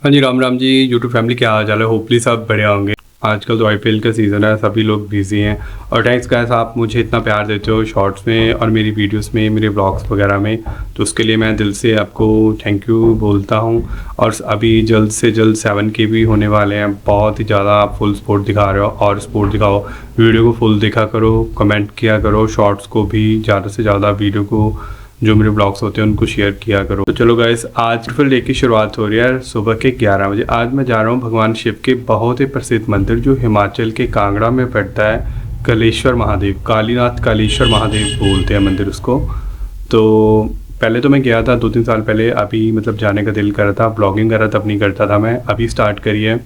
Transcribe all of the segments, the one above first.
हाँ जी, Ram Ram ji. YouTube family क्या हाल चाल है? होपली सब बढ़िया होंगे। आजकल तो आईपीएल का सीज़न है, सभी लोग बिजी हैं। और थैंक्स गाइस, आप मुझे इतना प्यार देते हो शॉर्ट्स में और मेरी वीडियोस में, मेरे ब्लॉग्स वगैरह में, तो उसके लिए मैं दिल से आपको थैंक यू बोलता हूँ। और अभी जल्द से जल्द 7K भी होने वाले हैं। बहुत ही ज़्यादा आप फुल सपोर्ट दिखा रहे हो और सपोर्ट दिखाओ। वीडियो को फुल देखा करो, कमेंट किया करो, शॉर्ट्स को भी ज़्यादा से ज़्यादा, वीडियो को जो मेरे ब्लॉग्स होते हैं उनको शेयर किया करो। तो चलो गाइस, आज फिर डे की शुरुआत हो रही है सुबह के 11 बजे। आज मैं जा रहा हूँ भगवान शिव के बहुत ही प्रसिद्ध मंदिर जो हिमाचल के कांगड़ा में पड़ता है, कलेश्वर महादेव, कालीनाथ कालेश्वर महादेव बोलते हैं मंदिर उसको। तो पहले तो मैं गया था 2-3 साल पहले, अभी मतलब जाने का दिल कर रहा था, ब्लॉगिंग कर रहा था अपनी करता था मैं, अभी स्टार्ट करी है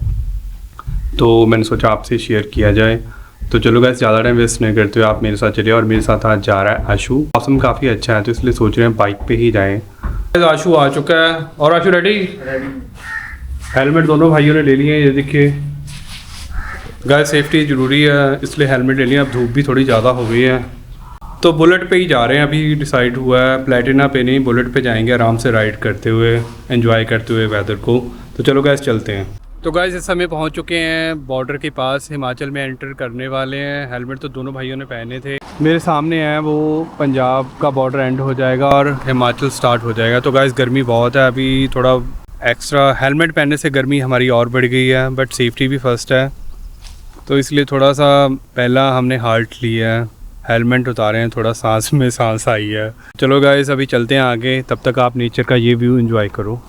तो मैंने सोचा आपसे शेयर किया जाए। तो चलो गाइस, ज़्यादा टाइम वेस्ट नहीं करते हुए आप मेरे साथ चलिए। और मेरे साथ आज जा रहा है आशु। मौसम काफ़ी अच्छा है तो इसलिए सोच रहे हैं बाइक पे ही जाएं। आशु आ चुका है। और आशु रेडी? हेलमेट दोनों भाइयों ने ले लिए हैं, ये देखिए गाइस, सेफ्टी ज़रूरी है इसलिए हेलमेट ले लिया। अब धूप भी थोड़ी ज़्यादा हो गई है तो बुलेट पे ही जा रहे हैं। अभी डिसाइड हुआ है प्लेटिना पे नहीं, बुलेट पे जाएंगे आराम से राइड करते हुए, एंजॉय करते हुए वेदर को। तो चलो गाइस चलते हैं। तो गाइस इस समय पहुंच चुके हैं बॉर्डर के पास, हिमाचल में एंटर करने वाले हैं। हेलमेट तो दोनों भाइयों ने पहने थे। मेरे सामने है वो पंजाब का बॉर्डर एंड हो जाएगा और हिमाचल स्टार्ट हो जाएगा। तो गाइस गर्मी बहुत है, अभी थोड़ा एक्स्ट्रा हेलमेट पहनने से गर्मी हमारी और बढ़ गई है, बट सेफ्टी भी फर्स्ट है तो इसलिए थोड़ा सा पहला हमने हाल्ट लिया है, हेलमेट उतारे हैं, थोड़ा सांस में सांस आई है। चलो गाइस अभी चलते हैं आगे, तब तक आप नेचर का ये व्यू एंजॉय करो।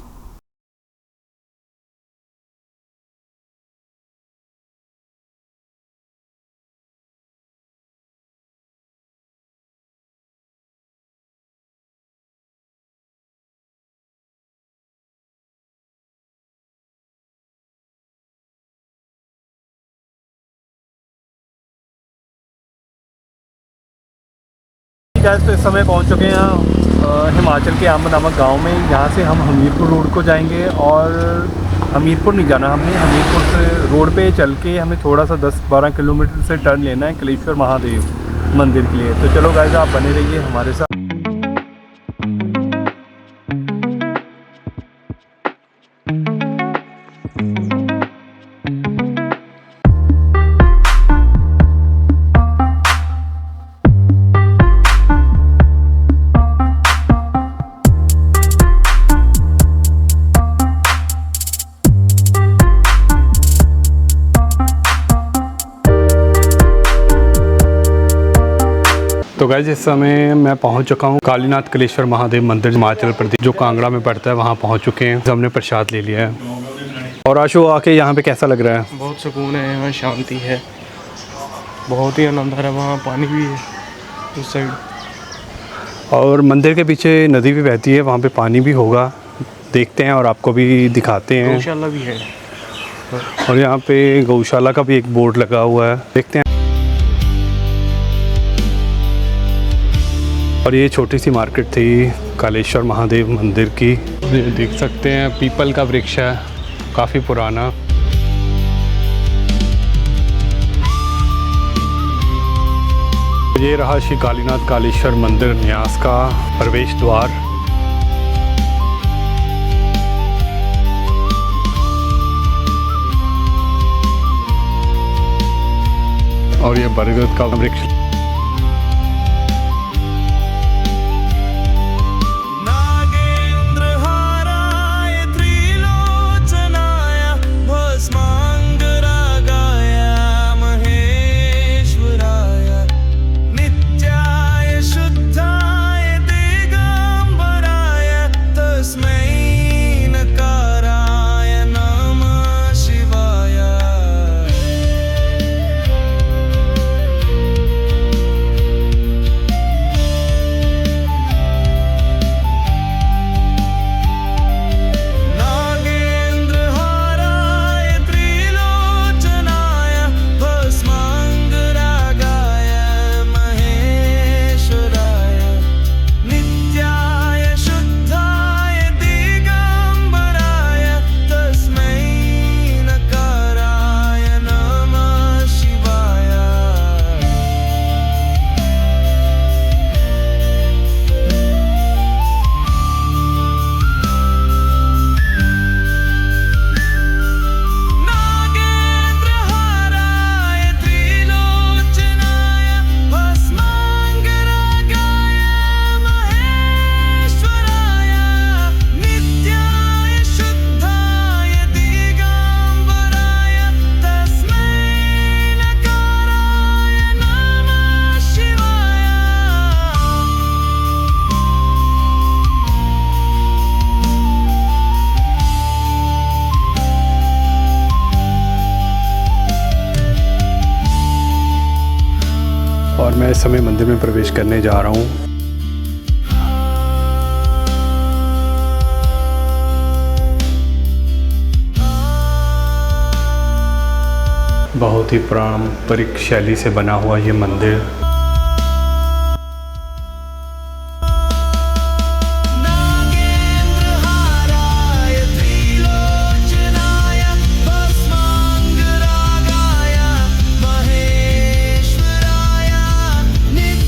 गाइस तो इस समय पहुंच चुके हैं हिमाचल के आम्ब नामक गांव में। यहाँ से हम हमीरपुर रोड को जाएंगे और हमीरपुर नहीं जाना हमें, हमीरपुर से रोड पे चल के हमें थोड़ा सा 10-12 किलोमीटर से टर्न लेना है कलेश्वर महादेव मंदिर के लिए। तो चलो गाइस आप बने रहिए हमारे साथ। तो गाइस इस समय मैं पहुंच चुका हूं कालीनाथ कालेश्वर महादेव मंदिर, हिमाचल प्रदेश जो कांगड़ा में पड़ता है, वहां पहुंच चुके हैं। हमने प्रसाद ले लिया है। और आशु आके यहाँ पे कैसा लग रहा है? बहुत सुकून है, यहाँ शांति है, बहुत ही आनंद आ रहा है। वहाँ पानी भी है उस साइड और मंदिर के पीछे नदी भी बहती है, वहाँ पे पानी भी होगा, देखते हैं और आपको भी दिखाते हैं। गौशाला भी है और यहाँ पे गौशाला का भी एक बोर्ड लगा हुआ है, देखते हैं। और ये छोटी सी मार्केट थी कालेश्वर महादेव मंदिर की, देख सकते हैं पीपल का वृक्ष है, काफ़ी पुराना। ये रहा श्री कालीनाथ कालेश्वर मंदिर न्यास का प्रवेश द्वार। और ये बरगद का वृक्ष। और मैं इस समय मंदिर में प्रवेश करने जा रहा हूँ। बहुत ही पारंपरिक शैली से बना हुआ ये मंदिर।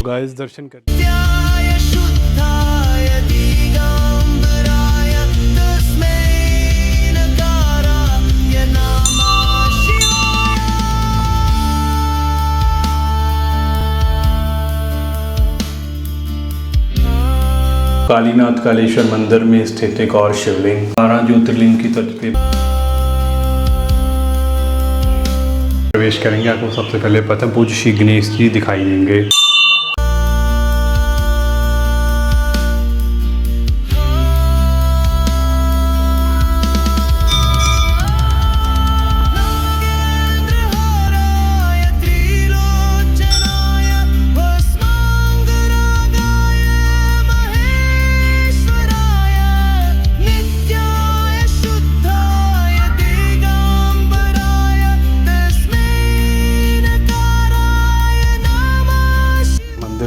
गाइस दर्शन कर कालीनाथ कालेश्वर मंदिर में स्थित एक और शिवलिंग 12 ज्योतिर्लिंग की तट पे प्रवेश करेंगे। आपको सबसे पहले प्रथम पूज्य श्री गणेश जी दिखाई देंगे।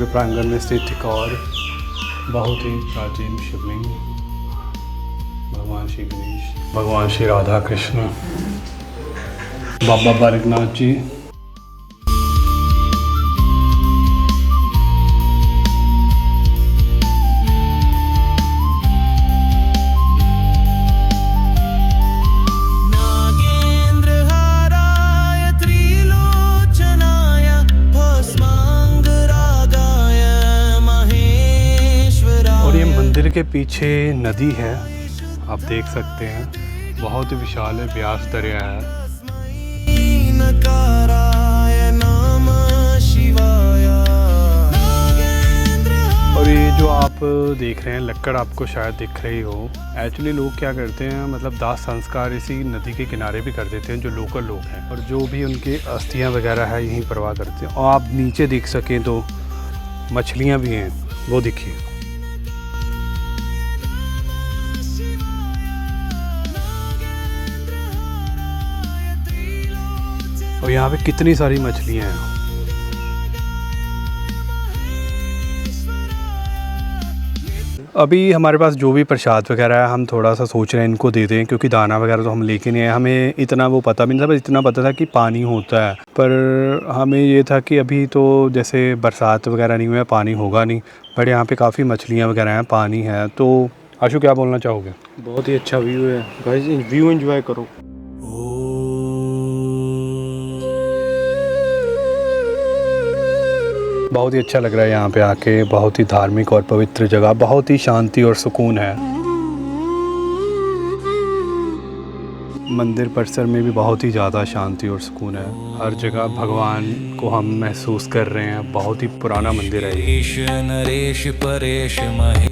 प्रांगण में स्थित एक और बहुत ही प्राचीन शिवलिंग भगवान श्री गणेश, भगवान श्री राधा कृष्ण, बाबा बालकनाथ जी। मंदिर के पीछे नदी है, आप देख सकते हैं, बहुत ही विशाल है, ब्यास दरिया है। और ये जो आप देख रहे हैं लक्कड़ आपको शायद दिख रही हो, एक्चुअली लोग क्या करते हैं, मतलब दाह संस्कार इसी नदी के किनारे भी कर देते हैं जो लोकल लोग हैं, और जो भी उनके अस्थियां वगैरह है यहीं परवाह करते हैं। और आप नीचे देख सकें तो मछलियाँ भी हैं, वो देखिए। और यहाँ पे कितनी सारी मछलियाँ हैं। अभी हमारे पास जो भी प्रसाद वगैरह है हम थोड़ा सा सोच रहे हैं इनको दे दें, क्योंकि दाना वगैरह तो हम लेके नहीं आए, हमें इतना वो पता भी नहीं था, बस इतना पता था कि पानी होता है, पर हमें ये था कि अभी तो जैसे बरसात वगैरह नहीं हुआ है, पानी होगा नहीं, बट यहाँ पे काफ़ी मछलियाँ वगैरह हैं, पानी है। तो आशु क्या बोलना चाहोगे? बहुत ही अच्छा व्यू है गाइस, व्यू एंजॉय करो। बहुत ही अच्छा लग रहा है यहाँ पे आके, बहुत ही धार्मिक और पवित्र जगह, बहुत ही शांति और सुकून है। मंदिर परिसर में भी बहुत ही ज़्यादा शांति और सुकून है, हर जगह भगवान को हम महसूस कर रहे हैं। बहुत ही पुराना मंदिर है ये,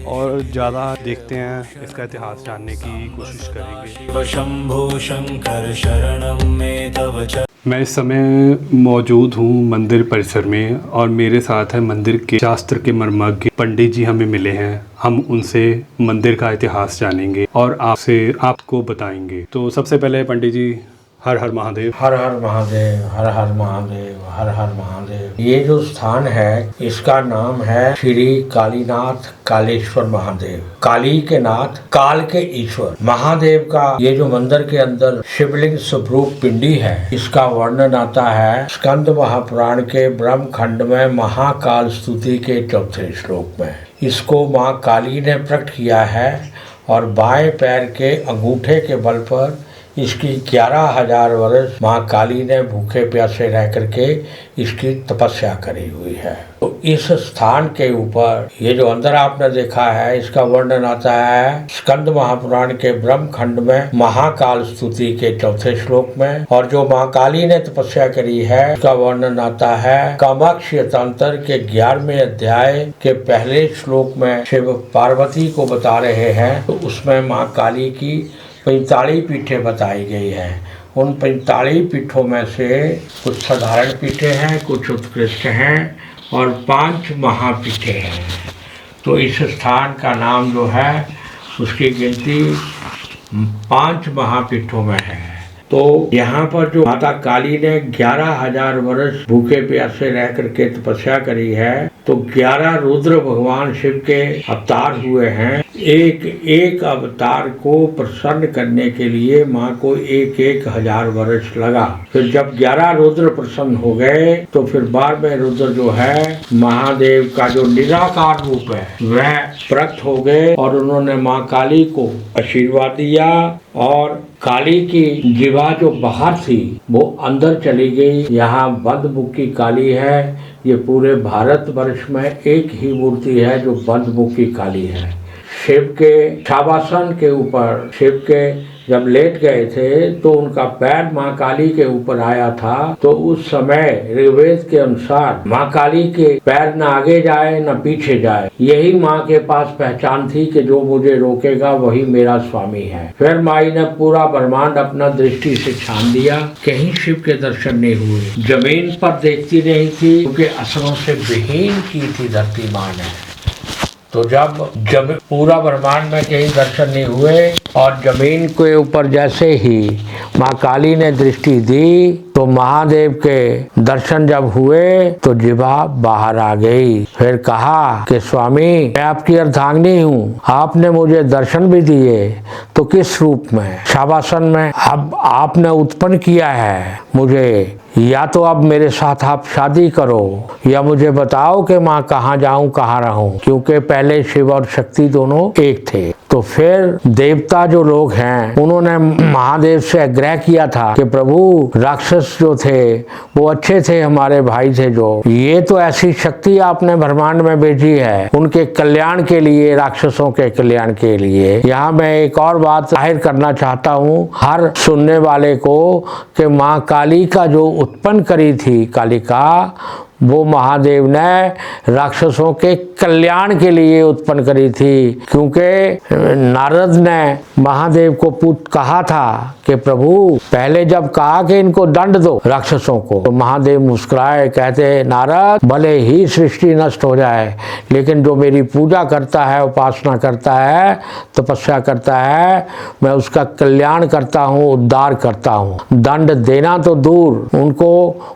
और ज़्यादा देखते हैं, इसका इतिहास जानने की कोशिश करेंगे। शंभो शंकर शरणम में तव च। मैं इस समय मौजूद हूँ मंदिर परिसर में, और मेरे साथ है मंदिर के शास्त्र के मर्मज्ञ पंडित जी हमें मिले हैं। हम उनसे मंदिर का इतिहास जानेंगे और आपको बताएंगे। तो सबसे पहले पंडित जी, हर हर महादेव। हर हर महादेव, हर हर महादेव, हर हर महादेव। ये जो स्थान है इसका नाम है श्री कालीनाथ कालेश्वर महादेव। काली के नाथ, काल के ईश्वर महादेव का ये जो मंदिर के अंदर शिवलिंग स्वरूप पिंडी है, इसका वर्णन आता है स्कंद महापुराण के ब्रह्म खंड में महाकाल स्तुति के 4थे श्लोक में। इसको माँ काली ने प्रकट किया है और बाएं पैर के अंगूठे के बल पर इसकी 11,000 वर्ष माँ काली ने भूखे प्यासे रह करके इसकी तपस्या करी हुई है। तो इस स्थान के ऊपर ये जो अंदर आपने देखा है, इसका वर्णन आता है स्कंद महापुराण के ब्रह्म खंड में महाकाल स्तुति के 4थे श्लोक में। और जो माँ काली ने तपस्या करी है उसका वर्णन आता है कामाक्षी तंत्र के 11वें अध्याय के पहले श्लोक में। शिव पार्वती को बता रहे हैं, तो उसमें माँ काली की 45 पीठें बताई गई हैं। उन 45 पीठों में से कुछ साधारण पीठें हैं, कुछ उत्कृष्ट हैं और 5 महापीठें हैं। तो इस स्थान का नाम जो है उसकी गिनती 5 महापीठों में है। तो यहाँ पर जो माता काली ने 11,000 वर्ष भूखे प्यासे रह करके तपस्या करी है, तो 11 रुद्र भगवान शिव के अवतार हुए हैं। एक एक अवतार को प्रसन्न करने के लिए माँ को 1,000 वर्ष लगा। फिर जब 11 रुद्र प्रसन्न हो गए तो फिर 12वें रुद्र जो है महादेव का जो निराकार रूप है वह प्रकट हो गए और उन्होंने माँ काली को आशीर्वाद दिया और काली की जिह्वा जो बाहर थी वो अंदर चली गई। यहाँ बंद मुख की काली है। ये पूरे भारतवर्ष में एक ही मूर्ति है जो बंद मुख की काली है। शिव के शावासन के ऊपर शिव के जब लेट गए थे तो उनका पैर माँ काली के ऊपर आया था। तो उस समय ऋग्वेद के अनुसार माँ काली के पैर न आगे जाए न पीछे जाए। यही माँ के पास पहचान थी कि जो मुझे रोकेगा वही मेरा स्वामी है। फिर माई ने पूरा ब्रह्मांड अपना दृष्टि से छान दिया, कहीं शिव के दर्शन नहीं हुए। जमीन पर देखती नहीं थी क्योंकि असरों से विहीन की थी धरती माँ ने। तो जब पूरा ब्रह्मांड में कहीं दर्शन नहीं हुए और जमीन के ऊपर जैसे ही माँ काली ने दृष्टि दी तो महादेव के दर्शन जब हुए तो जिह्वा बाहर आ गई। फिर कहा कि स्वामी मैं आपकी अर्धांगिनी हूँ, आपने मुझे दर्शन भी दिए तो किस रूप में? शावासन में। अब आपने उत्पन्न किया है मुझे, या तो अब मेरे साथ आप शादी करो या मुझे बताओ कि माँ कहाँ जाऊं कहाँ रहूं, क्योंकि पहले शिव और शक्ति दोनों एक थे। तो फिर देवता जो लोग हैं उन्होंने महादेव से आग्रह किया था कि प्रभु राक्षस जो थे वो अच्छे थे, हमारे भाई थे, जो ये तो ऐसी शक्ति आपने ब्रह्मांड में भेजी है उनके कल्याण के लिए, राक्षसों के कल्याण के लिए। यहाँ मैं एक और बात जाहिर करना चाहता हूँ हर सुनने वाले को कि माँ काली का जो उत्पन्न करी थी कालिका, वो महादेव ने राक्षसों के कल्याण के लिए उत्पन्न करी थी। क्योंकि नारद ने महादेव को कहा था कि प्रभु पहले जब कहा कि इनको दंड दो राक्षसों को, तो महादेव मुस्कुराए, कहते नारद भले ही सृष्टि नष्ट हो जाए लेकिन जो मेरी पूजा करता है, उपासना करता है, तपस्या करता है, मैं उसका कल्याण करता हूँ, उद्धार करता हूँ। दंड देना तो दूर, उनको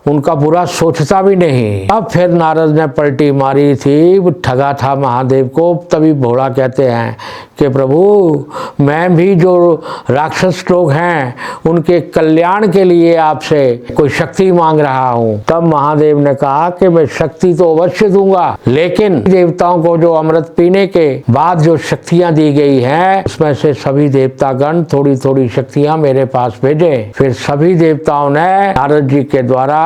उनका बुरा सोचता भी नहीं। अब फिर नारद ने पलटी मारी थी, ठगा था महादेव को। तभी भोला कहते हैं कि प्रभु मैं भी जो राक्षस लोग हैं उनके कल्याण के लिए आपसे कोई शक्ति मांग रहा हूँ। तब महादेव ने कहा कि मैं शक्ति तो अवश्य दूंगा, लेकिन देवताओं को जो अमृत पीने के बाद जो शक्तियां दी गई हैं उसमें से सभी देवतागण थोड़ी थोड़ी शक्तियां मेरे पास भेजे। फिर सभी देवताओं ने नारद जी के द्वारा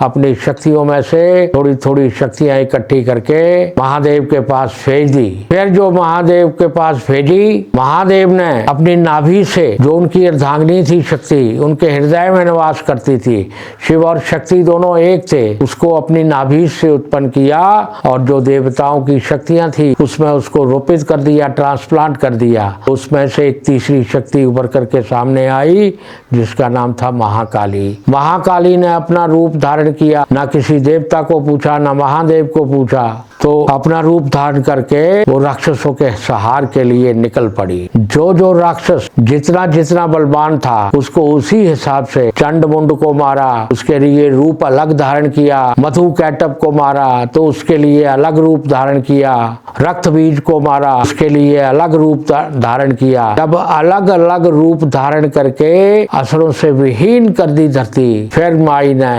अपनी शक्तियों में से थोड़ी थोड़ी शक्तियां इकट्ठी करके महादेव के पास भेज दी। फिर जो महादेव के पास भेजी, महादेव ने अपनी नाभि से, जो उनकी अर्धांगिनी थी शक्ति, उनके हृदय में निवास करती थी, शिव और शक्ति दोनों एक थे, उसको अपनी नाभि से उत्पन्न किया और जो देवताओं की शक्तियां थी उसमें उसको रोपित कर दिया, ट्रांसप्लांट कर दिया। उसमें से एक तीसरी शक्ति उभर करके सामने आई जिसका नाम था महाकाली। महाकाली ने अपना रूप धारण किया, ना किसी देवता को पूछा ना महादेव को पूछा, तो अपना रूप धारण करके वो राक्षसों के संहार के लिए निकल पड़ी। जो जो राक्षस जितना जितना बलवान था उसको उसी हिसाब से चंड मुंड को मारा, उसके लिए रूप अलग धारण किया। मधु कैटप को मारा तो उसके लिए अलग रूप धारण किया। रक्त बीज को मारा, उसके लिए अलग रूप धारण किया। जब अलग अलग रूप धारण करके असुरों से विहीन कर दी धरती, फिर माई ने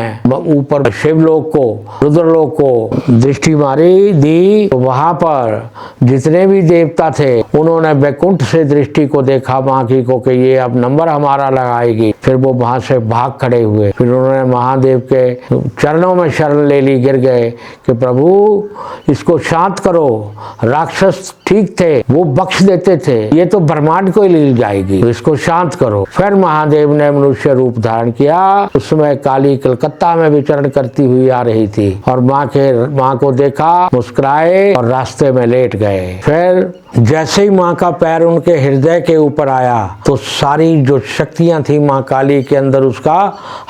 ऊपर शिवलोक को, रुद्रलोक को दृष्टि मारी दी, तो वहां पर जितने भी देवता थे उन्होंने वैकुंठ से दृष्टि को देखा माँ की को कि ये अब नंबर हमारा लगाएगी। फिर वो वहां से भाग खड़े हुए। फिर उन्होंने महादेव के चरणों में शरण ले ली, गिर गए कि प्रभु इसको शांत करो। राक्षस ठीक थे, वो बख्श देते थे, ये तो ब्रह्मांड को ही ले जाएगी, तो इसको शांत करो। फिर महादेव ने मनुष्य रूप धारण किया। उस समय काली कलकत्ता में विचरण करती हुई आ रही थी और माँ को देखा, मुस्कुराए और रास्ते में लेट गए। फिर जैसे ही माँ का पैर उनके हृदय के ऊपर आया तो सारी जो शक्तियां थी माँ काली के अंदर उसका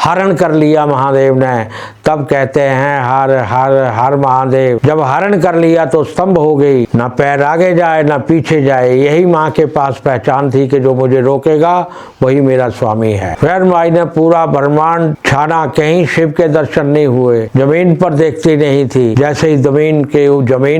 हरण कर लिया महादेव ने। तब कहते हैं हर हर हर महादेव। जब हरण कर लिया तो स्तंभ हो गई, ना पैर आगे जाए ना पीछे जाए। यही माँ के पास पहचान थी कि जो मुझे रोकेगा वही मेरा स्वामी है। फिर माई ने पूरा ब्रह्मांड छाना, कहीं शिव के दर्शन नहीं हुए, जमीन पर देखती नहीं थी। जैसे ही जमीन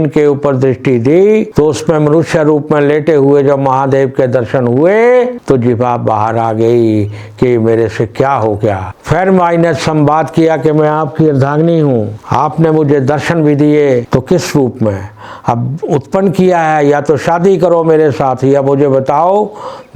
के ऊपर दृष्टि दी तो उसमें मनुष्य रूप में लेटे हुए जब महादेव के दर्शन हुए तो जिभा बाहर आ गई कि मेरे से क्या हो गया। फिर माई ने संवाद किया कि मैं आपकी अर्धांगिनी हूँ, आपने मुझे दर्शन भी दिए तो किस रूप में, अब उत्पन्न किया है, या तो शादी करो मेरे साथ या मुझे बताओ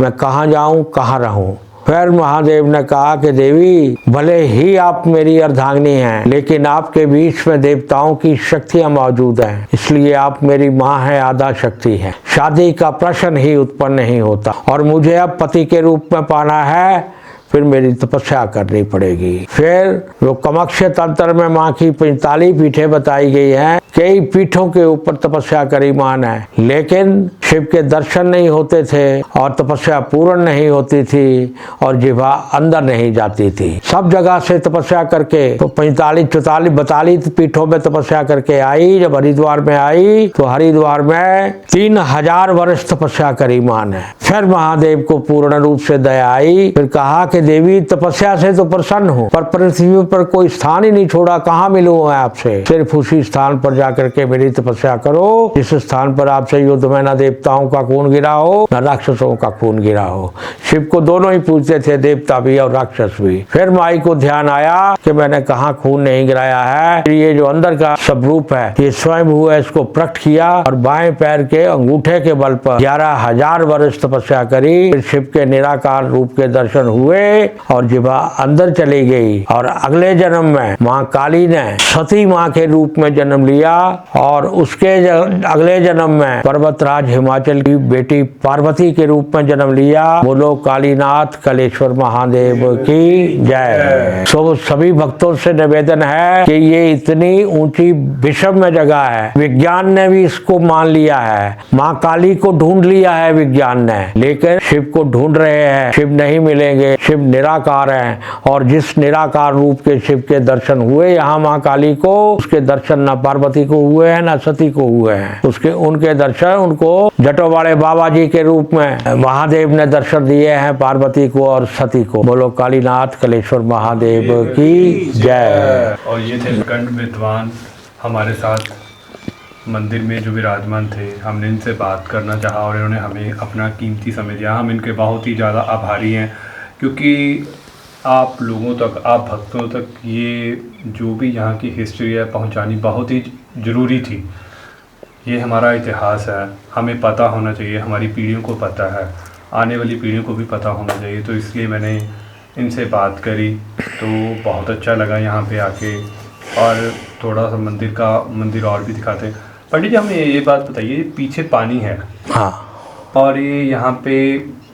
मैं कहाँ जाऊँ कहाँ रहूँ। फिर महादेव ने कहा कि देवी भले ही आप मेरी अर्धांगिनी हैं, लेकिन आपके बीच में देवताओं की शक्तियां मौजूद हैं, इसलिए आप मेरी माँ हैं, आधा शक्ति है। शादी का प्रश्न ही उत्पन्न नहीं होता और मुझे अब पति के रूप में पाना है, फिर मेरी तपस्या करनी पड़ेगी। फिर वो कामाख्या तंत्र में माँ की 45 पीठें बताई गई हैं। कई पीठों के ऊपर तपस्या करी माँ ने, लेकिन शिव के दर्शन नहीं होते थे और तपस्या पूर्ण नहीं होती थी और जिह्वा अंदर नहीं जाती थी। सब जगह से तपस्या करके तो 42 पीठों में तपस्या करके आई। जब हरिद्वार में आई तो हरिद्वार में 3000 वर्ष तपस्या करी माँ ने। फिर महादेव को पूर्ण रूप से दया आई। फिर कहा कि देवी तपस्या से तो प्रसन्न हो, पर पृथ्वी पर कोई स्थान ही नहीं छोड़ा, कहाँ मिलूं मैं आपसे, सिर्फ उसी स्थान पर जाकर के मेरी तपस्या करो जिस स्थान पर आपसे युद्ध में न देवताओं का खून गिरा हो न राक्षसों का खून गिरा हो। शिव को दोनों ही पूछते थे, देवता भी और राक्षस भी। फिर माई को ध्यान आया कि मैंने कहाँ खून नहीं गिराया है, ये जो अंदर का स्वरूप है ये स्वयं हुआ, इसको प्रकट किया और बाएं पैर के अंगूठे के बल पर 11,000 वर्ष तपस्या करी। फिर शिव के निराकार रूप के दर्शन हुए और जिह्वा अंदर चली गई और अगले जन्म में माँ काली ने सती माँ के रूप में जन्म लिया और उसके अगले जन्म में पर्वतराज हिमाचल की बेटी पार्वती के रूप में जन्म लिया। बोलो कालीनाथ कलेश्वर महादेव की जय। सभी भक्तों से निवेदन है कि ये इतनी ऊंची विषम में जगह है, विज्ञान ने भी इसको मान लिया है, माँ काली को ढूंढ लिया है विज्ञान ने, लेकिन शिव को ढूंढ रहे हैं, शिव नहीं मिलेंगे। शिव निराकार है और जिस निराकार रूप के शिव के दर्शन हुए यहाँ माँ काली को, उसके दर्शन न पार्वती को हुए हैं न सती को हुए हैं। उनके दर्शन उनको जटोवाड़े बाबा जी के रूप में महादेव ने दर्शन दिए हैं, पार्वती को और सती को। बोलो कालीनाथ कलेश्वर महादेव की जय। और ये थे कंड विद्वान हमारे साथ मंदिर में जो विराजमान थे। हमने इनसे बात करना चाहा और इन्होंने हमें अपना कीमती समय दिया। हम इनके बहुत ही ज़्यादा आभारी हैं, क्योंकि आप लोगों तक, आप भक्तों तक ये जो भी यहाँ की हिस्ट्री है पहुँचानी बहुत ही ज़रूरी थी। ये हमारा इतिहास है, हमें पता होना चाहिए, हमारी पीढ़ियों को पता है, आने वाली पीढ़ियों को भी पता होना चाहिए। तो इसलिए मैंने इनसे बात करी तो बहुत अच्छा लगा यहाँ पे आके। और थोड़ा सा मंदिर और भी दिखाते हैं। पंडित जी हमें ये बात बताइए, पीछे पानी है हाँ, और ये यहाँ पे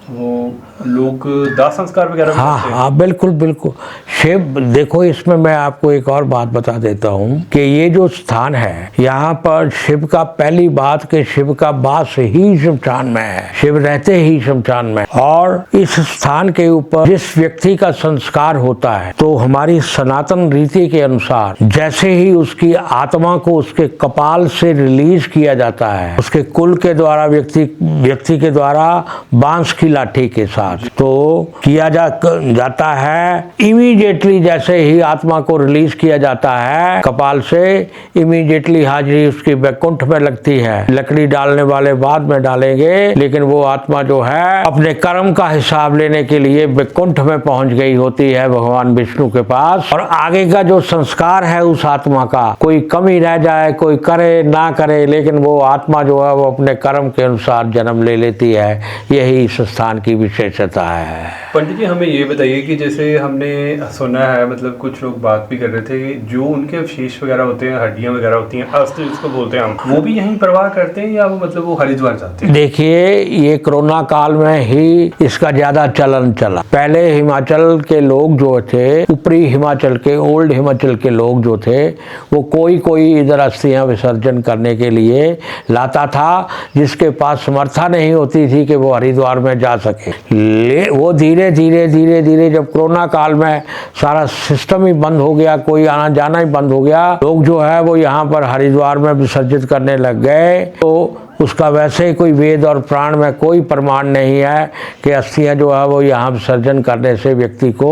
वो लोग दाह संस्कार वगैरह हाँ करते हैं। हाँ बिल्कुल बिल्कुल। शिव देखो, इसमें मैं आपको एक और बात बता देता हूँ कि ये जो स्थान है यहाँ पर शिव का, पहली बात कि शिव का वास ही शमशान में है, शिव रहते ही शमशान में। और इस स्थान के ऊपर जिस व्यक्ति का संस्कार होता है तो हमारी सनातन रीति के अनुसार जैसे ही उसकी आत्मा को उसके कपाल से रिलीज किया जाता है, उसके कुल के द्वारा, व्यक्ति के द्वारा बांस की लाठी के साथ तो किया जाता है। इमीडिएटली जैसे ही आत्मा को रिलीज किया जाता है कपाल से, इमीडिएटली हाजिरी उसकी वैकुंठ में लगती है। लकड़ी डालने वाले बाद में डालेंगे, लेकिन वो आत्मा जो है अपने कर्म का हिसाब लेने के लिए वैकुंठ में पहुंच गई होती है भगवान विष्णु के पास। और आगे का जो संस्कार है उस आत्मा का, कोई कमी रह जाए, कोई करे ना करे, लेकिन वो आत्मा जो है वो अपने कर्म के अनुसार जन्म ले लेती है। यही इस स्थान स्थान की विशेषता है। पंडित जी हमें ये बताइए कि जैसे हमने सुना है, मतलब कुछ लोग बात भी कर रहे थे, जो उनके अवशेष वगैरह होते हैं, हड्डियां वगैरह होती हैं, अस्थि जिसको बोलते हैं हम, वो भी यहीं प्रवाह करते हैं या वो मतलब वो हरिद्वार जाते हैं? देखिए, ये कोरोना काल में ही इसका ज्यादा चलन चला। पहले हिमाचल के लोग जो थे, ऊपरी हिमाचल के, ओल्ड हिमाचल के लोग जो थे, वो कोई इधर अस्थियां विसर्जन करने के लिए लाता था, जिसके पास समर्था नहीं होती थी कि वो हरिद्वार में जा सके। वो धीरे धीरे जब कोरोना काल में सारा सिस्टम ही बंद हो गया, कोई आना जाना ही बंद हो गया, लोग जो है वो यहाँ पर हरिद्वार में विसर्जित करने लग गए। तो उसका वैसे ही कोई वेद और प्राण में कोई प्रमाण नहीं है कि अस्थियां जो है वो यहाँ विसर्जन करने से व्यक्ति को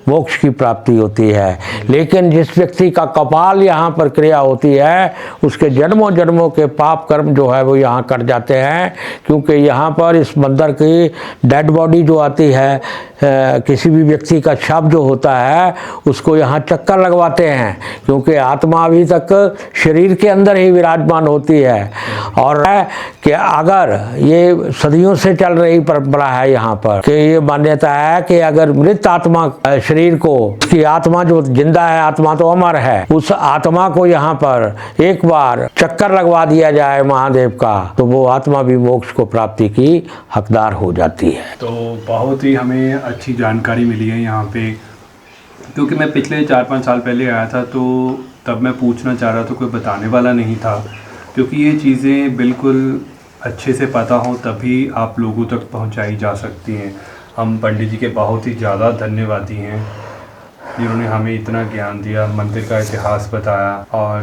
मोक्ष की प्राप्ति होती है। लेकिन जिस व्यक्ति का कपाल यहाँ पर क्रिया होती है, उसके जन्मों जन्मों के पाप कर्म जो है वो यहाँ कट जाते हैं, क्योंकि यहाँ पर इस मंदिर की डेड बॉडी जो आती है, किसी भी व्यक्ति का शव जो होता है, उसको यहाँ चक्कर लगवाते हैं, क्योंकि आत्मा अभी तक शरीर के अंदर ही विराजमान होती है। और कि अगर ये सदियों से चल रही परंपरा है यहाँ पर, कि ये मान्यता है कि अगर मृत आत्मा शरीर को, उसकी आत्मा जो जिंदा है, आत्मा तो अमर है, उस आत्मा को यहाँ पर एक बार चक्कर लगवा दिया जाए महादेव का, तो वो आत्मा भी मोक्ष को प्राप्ति की हकदार हो जाती है। तो बहुत ही हमें अच्छी जानकारी मिली है यहाँ पे, क्योंकि मैं पिछले 4-5 साल पहले आया था, तो तब मैं पूछना चाह रहा था, कोई बताने वाला नहीं था, क्योंकि ये चीज़ें बिल्कुल अच्छे से पता हो तभी आप लोगों तक पहुंचाई जा सकती हैं। हम पंडित जी के बहुत ही ज़्यादा धन्यवादी हैं, जिन्होंने हमें इतना ज्ञान दिया, मंदिर का इतिहास बताया और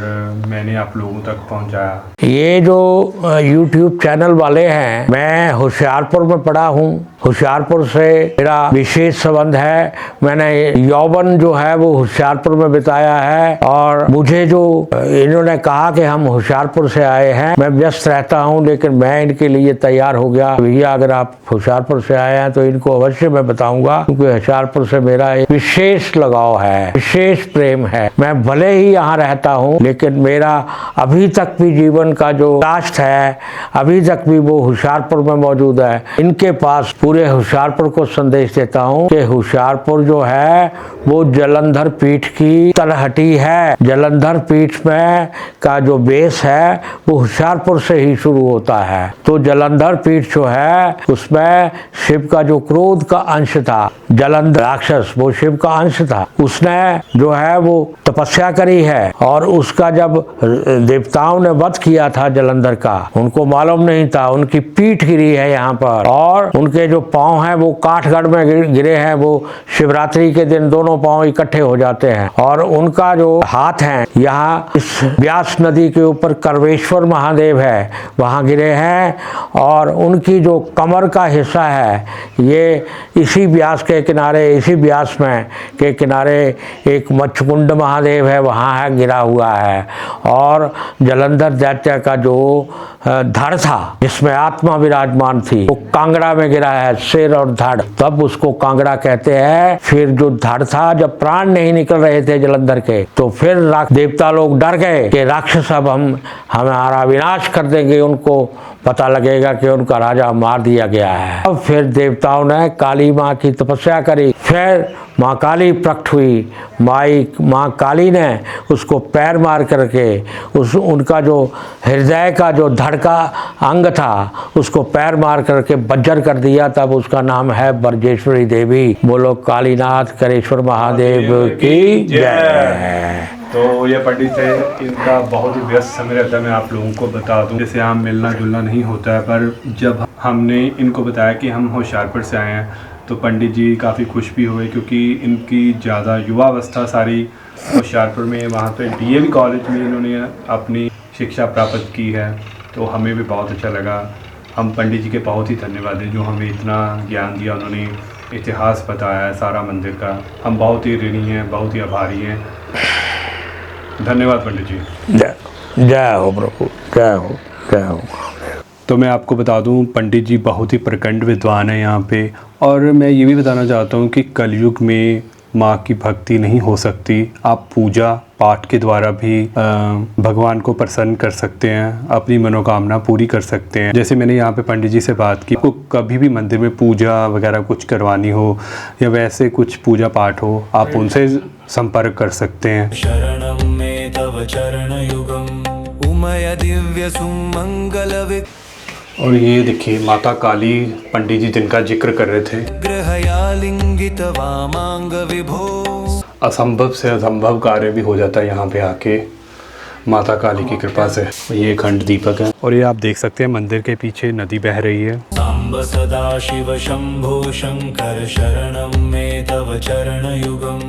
मैंने आप लोगों तक पहुंचाया। ये जो YouTube चैनल वाले हैं, मैं होशियारपुर में पढ़ा हूँ, होशियारपुर से मेरा विशेष संबंध है। मैंने यौवन जो है वो होशियारपुर में बिताया है, और मुझे जो इन्होंने कहा कि हम होशियारपुर से आए हैं, मैं व्यस्त रहता हूँ, लेकिन मैं इनके लिए तैयार हो गया। भैया अगर आप होशियारपुर से आए हैं तो इनको अवश्य मैं बताऊंगा, क्योंकि होशियारपुर से मेरा एक विशेष लगाव है, विशेष प्रेम है। मैं भले ही यहाँ रहता हूँ, लेकिन मेरा अभी तक भी जीवन का जो कास्ट है, अभी तक भी वो होशियारपुर में मौजूद है। इनके पास पूरे होशियारपुर को संदेश देता हूँ कि होशियारपुर जो है वो जलंधर पीठ की तलहटी है। जलंधर पीठ में का जो बेस है वो होशियारपुर से ही शुरू होता है। तो जलंधर पीठ जो है उसमें शिव का जो क्रोध का अंश था, जलंधर राक्षस वो शिव का अंश था, उसने जो है वो तपस्या करी है, और उसका जब देवताओं ने वध किया था जलंधर का, उनको मालूम नहीं था, उनकी पीठ गिरी है यहाँ पर, और उनके जो पांव हैं वो काठगढ़ में गिरे हैं। वो शिवरात्रि के दिन दोनों पांव इकट्ठे हो जाते हैं, और उनका जो हाथ है यहाँ इस व्यास नदी के ऊपर करवेश्वर महादेव है, वहाँ गिरे हैं, और उनकी जो कमर का हिस्सा है ये इसी व्यास के किनारे, इसी व्यास में के किनारे एक मच्छकुंड महादेव है, वहाँ है गिरा हुआ है। और जलंधर दैत्य का जो धड़ था जिसमें आत्मा विराजमान थी, वो कांगड़ा में गिरा है, सिर और धड़, तब उसको कांगड़ा कहते हैं। फिर जो धड़ था, जब प्राण नहीं निकल रहे थे जलंधर के, तो फिर देवता लोग डर गए कि राक्षस अब हमारा विनाश कर देंगे, उनको पता लगेगा कि उनका राजा मार दिया गया है। अब फिर देवताओं ने काली माँ की तपस्या करी, फिर माँ काली प्रकट हुई। माँ काली ने उसको पैर मार करके उनका जो हृदय का जो धड़ का अंग था उसको पैर मार करके बज्जर कर दिया, तब उसका नाम है बरजेश्वरी देवी। बोलो कालीनाथ करेश्वर महादेव की जय। तो ये पंडित है, इनका बहुत ही व्यस्त समय रहता है। मैं आप लोगों को बता दूं, जैसे यहाँ मिलना जुलना नहीं होता है, पर जब हमने इनको बताया कि हम होशियारपुर से आए हैं, तो पंडित जी काफ़ी खुश भी हुए, क्योंकि इनकी ज़्यादा युवावस्था सारी होशियारपुर में, वहाँ पे DAV कॉलेज में इन्होंने अपनी शिक्षा प्राप्त की है। तो हमें भी बहुत अच्छा लगा। हम पंडित जी के बहुत ही धन्यवाद हैं, जो हमें इतना ज्ञान दिया, उन्होंने इतिहास बताया है सारा मंदिर का। हम बहुत ही ऋणी हैं, बहुत ही आभारी हैं। धन्यवाद पंडित जी। जय हो प्रभु, जय हो, जय हो। तो मैं आपको बता दूं, पंडित जी बहुत ही प्रखंड विद्वान है यहाँ पे, और मैं ये भी बताना चाहता हूँ कि कलयुग में माँ की भक्ति नहीं हो सकती। आप पूजा पाठ के द्वारा भी भगवान को प्रसन्न कर सकते हैं, अपनी मनोकामना पूरी कर सकते हैं। जैसे मैंने यहाँ पे पंडित जी से बात की, आपको कभी भी मंदिर में पूजा वगैरह कुछ करवानी हो या वैसे कुछ पूजा पाठ हो, आप उनसे संपर्क कर सकते हैं। शरणं मे तव चरणयुगम् उमय दिव्य सुमंगल और ये देखिए माता काली, पंडित जी जिनका जिक्र कर रहे थे। विग्रहयालिंगित वामांग विभो। असंभव से असंभव कार्य भी हो जाता है यहाँ पे आके माता काली की कृपा से। ये खंड दीपक है और ये आप देख सकते हैं मंदिर के पीछे नदी बह रही है। सांब सदा शिव शंभो शंकर शरणं मे तव चरणयुगम्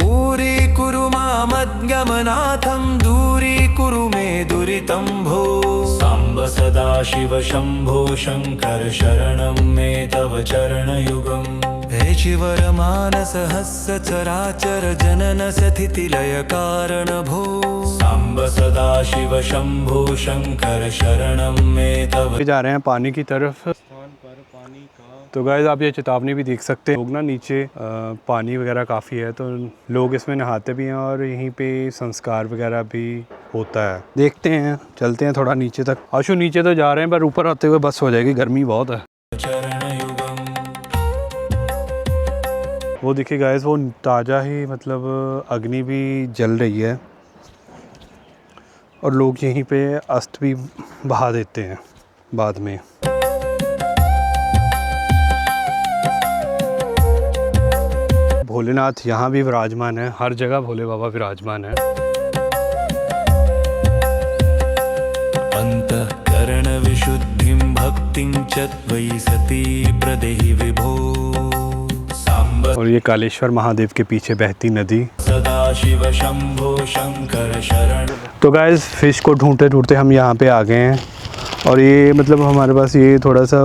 ऊरी कुरु मामद्गमनाथं दूरी कुरु मे दुरितं भो। सांब सदा शिव शंभो शंकर शरणं मे तव चरणयुगम् हे शिवर मानस हस्य चराचर जनन स्थिति लय कारण भो। सांब सदा शिव शंभो शंकर शरणं मे तव। जा रहे हैं पानी की तरफ। तो गाइस आप ये चेतावनी भी देख सकते हैं, लोग ना नीचे पानी वगैरह काफ़ी है तो लोग इसमें नहाते भी हैं और यहीं पे संस्कार वगैरह भी होता है। देखते हैं, चलते हैं थोड़ा नीचे तक। आशु नीचे तो जा रहे हैं पर ऊपर आते हुए बस हो जाएगी, गर्मी बहुत है। वो देखिए गाइस, वो ताज़ा ही मतलब अग्नि भी जल रही है और लोग यहीं पे अस्त भी बहा देते हैं बाद में। भोलेनाथ यहाँ भी विराजमान है, हर जगह भोले बाबा विराजमान है। अंतःकरण विशुद्धिं भक्तिं च त्वयि सती प्रदेहि विभो। और ये कालेश्वर महादेव के पीछे बहती नदी। सदा शिव शंभो शंकर शरण। तो गाइस फिश को ढूंढते ढूंढते हम यहाँ पे आ गए हैं और ये मतलब हमारे पास ये थोड़ा सा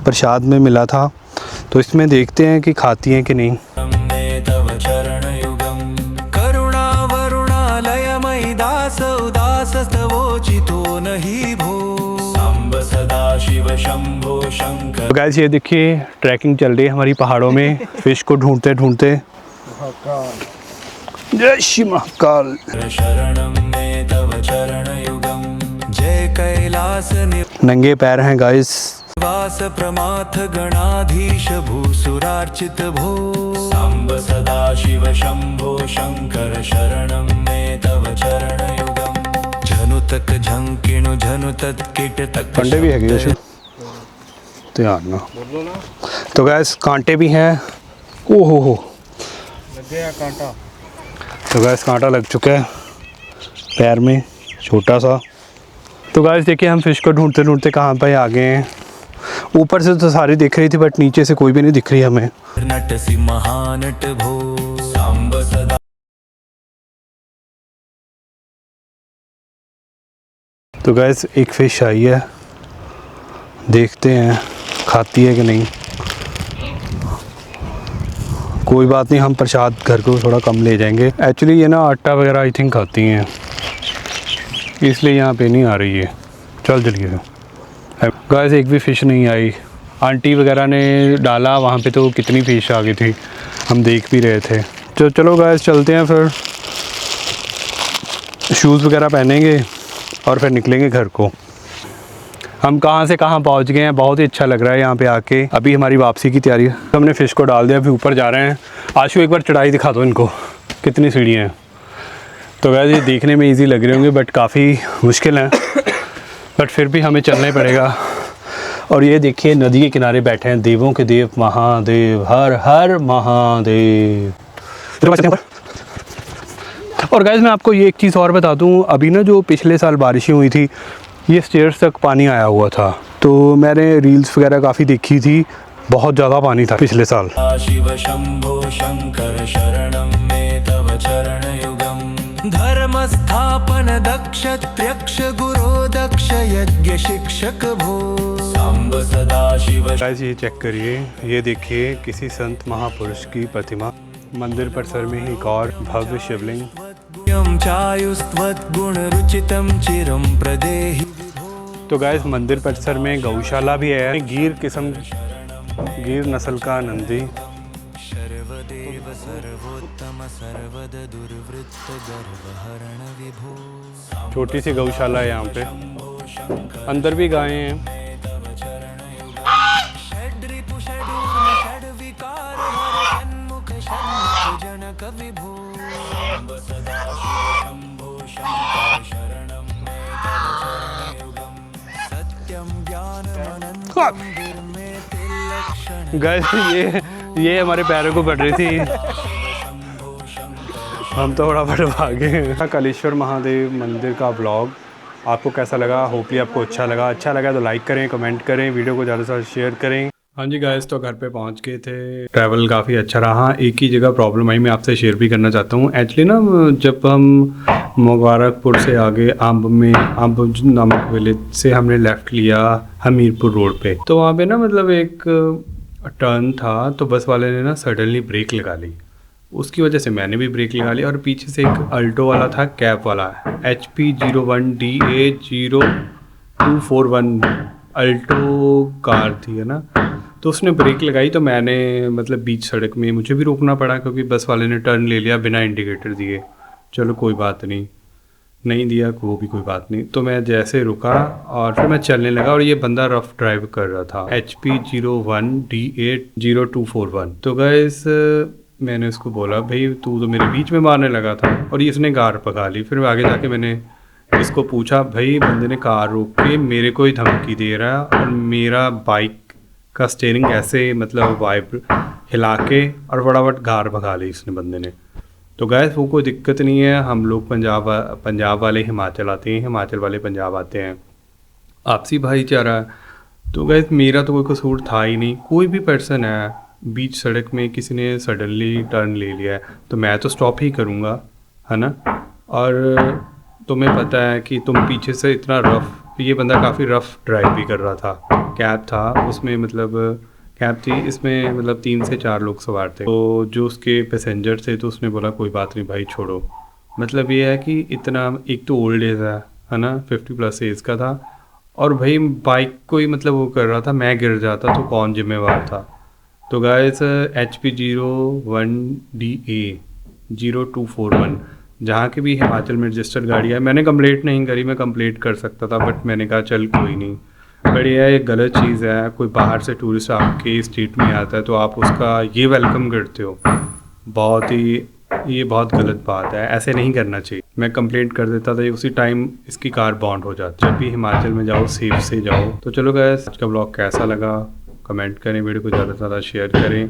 प्रसाद में मिला था, तो इसमें देखते हैं कि खाती हैं कि नहीं। तव चरणयुगम् करुणा वरुणालयमयि दास उदास स्तवोचितो नहि भो। सांब सदा शिव शंभो शंकर। तो गाइस ये देखिए ट्रैकिंग चल रही है हमारी पहाड़ों में, फिश को ढूंढते ढूंढते। जय श्री महाकाल। शरणं मे तव चरणयुगम् जय कैलास नंगे पैर हैं गाइस। वास प्रमाथ गणाधीश भूसुरार्चित भो। सांब सदा शिव शंभो शंकर शरणं मे तव चरणयुगम् झनुतक झंकिणु झनुतत कीटतक। कंडे भी है यशु तैयार ना। तो गैस कांटे भी हैं। ओहो हो लग गया कांटा। तो गैस कांटा लग चुका है पैर में छोटा सा। तो गैस देखिए हम फिश को ढूंढते ढूंढते कहाँ पे आ गए हैं। ऊपर से तो सारी दिख रही थी बट नीचे से कोई भी नहीं दिख रही हमें। नटसि महानट भो। सांब सदा। तो गैस एक फ़िश आई है, देखते हैं खाती है कि नहीं। कोई बात नहीं, हम प्रसाद घर को थोड़ा कम ले जाएंगे। एक्चुअली ये ना आटा वगैरह आई थिंक खाती हैं, इसलिए यहाँ पे नहीं आ रही है। चल चलिए गाइस, एक भी फ़िश नहीं आई। आंटी वगैरह ने डाला वहाँ पे तो कितनी फ़िश आ गई थी, हम देख भी रहे थे। तो चलो गाइस चलते हैं, फिर शूज़ वगैरह पहनेंगे और फिर निकलेंगे घर को। हम कहाँ से कहाँ पहुँच गए हैं, बहुत ही अच्छा लग रहा है यहाँ पे आके। अभी हमारी वापसी की तैयारी है। हमने फ़िश को डाल दिया, अभी ऊपर जा रहे हैं। आशु एक बार चढ़ाई दिखा दो इनको, कितनी सीढ़ियाँ हैं। तो वैसे ये देखने में इजी लग रहे होंगे बट काफ़ी मुश्किल है, बट फिर भी हमें चलना ही पड़ेगा। और ये देखिए नदी के किनारे बैठे हैं देवों के देव महादेव, हर हर महादेव। और गाइस मैं आपको ये एक चीज़ और बता दूं, अभी ना जो पिछले साल बारिशें हुई थी, ये स्टेयर्स तक पानी आया हुआ था। तो मैंने रील्स वगैरह काफ़ी देखी थी, बहुत ज़्यादा पानी था पिछले साल। शिव शंभो शंकर शरणं मे तव चरणयुगम् धर्म स्थापन दक्ष त्र्यक्ष गुरो दक्ष यज्ञ शिक्षक भो। सांब सदा शिव। गाइस ये चेक करिए, ये देखिए किसी संत महापुरुष की प्रतिमा। मंदिर परिसर में ही एक और भव्य शिवलिंग। चायुस्त्वद्गुण रुचितं चिरं प्रदेहि। तो गाइस मंदिर परिसर में गौशाला भी है, गिर किस्म, गिर नस्ल का नंदी। गर्वहरण विभो छोटी सी गौशाला है यहाँ पे, अंदर भी गायें हैं। षड्रिपु षडूर्म षड्विकार हर षण्मुख षण्मुख जनक विभो सदा शंभो शंकर शरणं मे तव चरणयुगं सत्यं ज्ञानमनन्तं गिर्मे तिलक्षण गाइस ये हमारे पैरों को पड़ रही थी, हम तो फटाफट भागे। कालेश्वर महादेव मंदिर का ब्लॉग आपको कैसा लगा? होपली आपको अच्छा लगा तो लाइक करें, कमेंट करें, वीडियो को ज़्यादा से ज़्यादा शेयर करें। हाँ जी गाइस, तो घर पे पहुंच गए थे। ट्रैवल काफ़ी अच्छा रहा। एक ही जगह प्रॉब्लम आई, मैं आपसे शेयर भी करना चाहता हूँ। एक्चुअली ना, जब हम मुबारकपुर से आगे अम्ब नामक विलेज से हमने लेफ़्ट लिया हमीरपुर रोड पे, तो वहाँ पे ना मतलब एक टर्न था, तो बस वाले ने ना सडनली ब्रेक लगा ली। उसकी वजह से मैंने भी ब्रेक लगा ली, और पीछे से एक अल्टो वाला था, कैब वाला, HP 01DA 0241 अल्टो कार थी, है ना। तो उसने ब्रेक लगाई, तो मैंने मतलब बीच सड़क में मुझे भी रुकना पड़ा, क्योंकि बस वाले ने टर्न ले लिया बिना इंडिकेटर दिए। चलो कोई बात नहीं दिया, वो भी कोई बात नहीं। तो मैं जैसे रुका और फिर मैं चलने लगा, और ये बंदा रफ ड्राइव कर रहा था, HP 01DA 0241। तो गाइस मैंने उसको बोला, भाई तू तो मेरे बीच में मारने लगा था, और ये इसने कार पका ली। फिर आगे जाके मैंने इसको पूछा, भाई बंदे ने कार रोक के मेरे को ही धमकी दे रहा है, और मेरा बाइक का स्टीयरिंग ऐसे मतलब वाइब हिला के और फटाफट कार भगा ली इसने बंदे ने। तो गैस वो कोई दिक्कत नहीं है, हम लोग पंजाब वाले हिमाचल आते हैं, हिमाचल वाले पंजाब आते हैं, आपसी भाईचारा। तो गैस मेरा तो कोई कसूर था ही नहीं। कोई भी पर्सन है, बीच सड़क में किसी ने सडनली टर्न ले लिया है, तो मैं तो स्टॉप ही करूँगा, है ना। और तुम्हें पता है कि तुम पीछे से इतना रफ़, ये बंदा काफ़ी रफ़ ड्राइव भी कर रहा था। कैब था उसमें, मतलब कैब थी, इसमें मतलब 3 से 4 लोग सवार थे। तो जो उसके पैसेंजर थे, तो उसने बोला कोई बात नहीं भाई छोड़ो। मतलब ये है कि इतना, एक तो ओल्ड एज है ना, 50+ एज का था, और भाई बाइक को ही मतलब वो कर रहा था, मैं गिर जाता तो कौन जिम्मेवार था। तो गाइस HP 01DA 0241 जहाँ की भी हिमाचल में रजिस्टर्ड गाड़ी है, मैंने कंप्लेंट नहीं करी, मैं कंप्लेंट कर सकता था, बट मैंने कहा चल कोई नहीं। बढ़िया, ये गलत चीज़ है। कोई बाहर से टूरिस्ट आपके स्टेट में आता है, तो आप उसका ये वेलकम करते हो, ये बहुत गलत बात है, ऐसे नहीं करना चाहिए। मैं कंप्लेंट कर देता था, उसी टाइम इसकी कार बॉन्ड हो जाती। जब भी हिमाचल में जाओ सेफ से जाओ। तो चलो गाइस, आज का ब्लॉग कैसा लगा कमेंट करें, वीडियो को ज़्यादा से ज़्यादा शेयर करें।